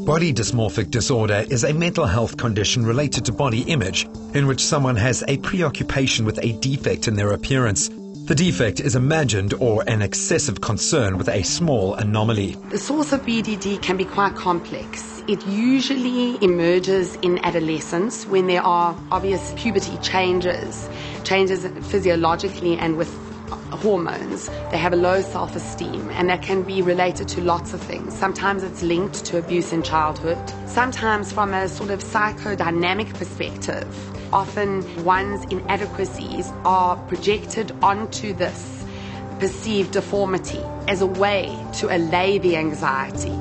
Body dysmorphic disorder is a mental health condition related to body image in which someone has a preoccupation with a defect in their appearance. The defect is imagined or an excessive concern with a small anomaly. The source of BDD can be quite complex. It usually emerges in adolescence when there are obvious puberty changes physiologically and with hormones. They have a low self-esteem, and that can be related to lots of things. Sometimes it's linked to abuse in childhood. Sometimes from a sort of psychodynamic perspective, often one's inadequacies are projected onto this perceived deformity as a way to allay the anxiety.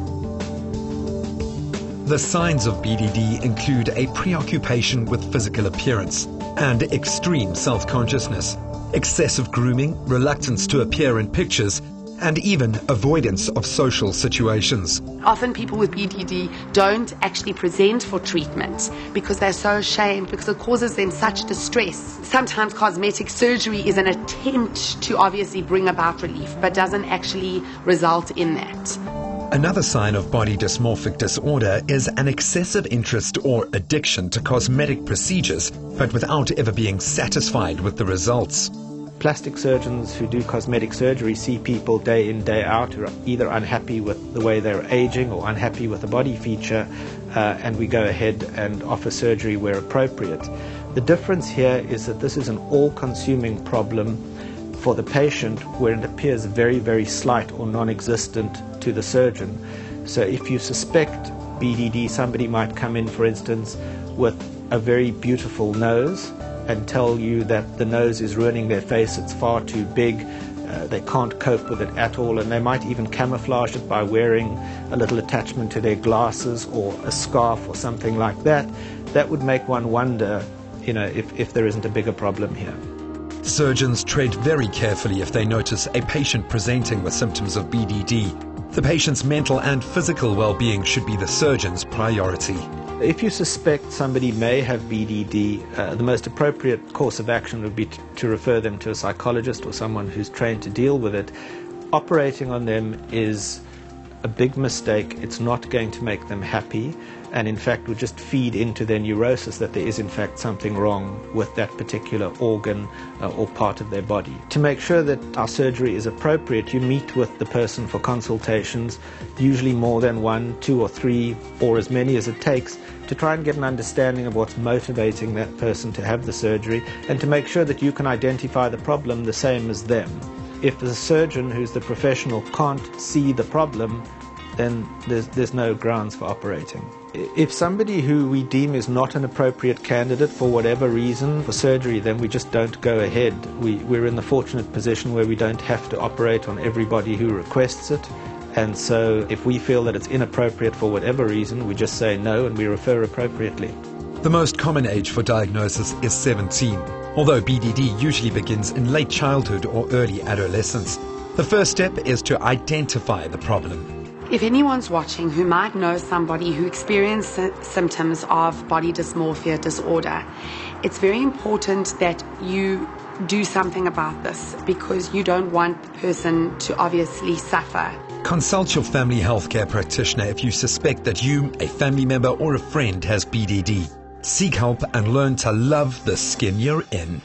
The signs of BDD include a preoccupation with physical appearance and extreme self-consciousness, excessive grooming, reluctance to appear in pictures, and even avoidance of social situations. Often people with BDD don't actually present for treatment because they're so ashamed, because it causes them such distress. Sometimes cosmetic surgery is an attempt to obviously bring about relief, but doesn't actually result in that. Another sign of body dysmorphic disorder is an excessive interest or addiction to cosmetic procedures, but without ever being satisfied with the results. Plastic surgeons who do cosmetic surgery see people day in, day out who are either unhappy with the way they're aging or unhappy with a body feature, and we go ahead and offer surgery where appropriate. The difference here is that this is an all-consuming problem for the patient where it appears very, very slight or non-existent to the surgeon. So if you suspect BDD, somebody might come in, for instance, with a very beautiful nose and tell you that the nose is ruining their face, it's far too big, they can't cope with it at all, and they might even camouflage it by wearing a little attachment to their glasses or a scarf or something like that. That would make one wonder, if there isn't a bigger problem here. Surgeons tread very carefully if they notice a patient presenting with symptoms of BDD. The patient's mental and physical well-being should be the surgeon's priority. If you suspect somebody may have BDD, the most appropriate course of action would be to refer them to a psychologist or someone who's trained to deal with it. Operating on them is a big mistake. It's not going to make them happy, and in fact would just feed into their neurosis that there is in fact something wrong with that particular organ or part of their body. To make sure that our surgery is appropriate, you meet with the person for consultations, usually more than 1, 2 or 3 or as many as it takes, to try and get an understanding of what's motivating that person to have the surgery, and to make sure that you can identify the problem the same as them. If the surgeon, who's the professional, can't see the problem, then there's no grounds for operating. If somebody who we deem is not an appropriate candidate for whatever reason for surgery, then we just don't go ahead. We're in the fortunate position where we don't have to operate on everybody who requests it. And so if we feel that it's inappropriate for whatever reason, we just say no and we refer appropriately. The most common age for diagnosis is 17, although BDD usually begins in late childhood or early adolescence. The first step is to identify the problem. If anyone's watching who might know somebody who experiences symptoms of body dysmorphia disorder, it's very important that you do something about this, because you don't want the person to obviously suffer. Consult your family healthcare practitioner if you suspect that you, a family member or a friend has BDD. Seek help and learn to love the skin you're in.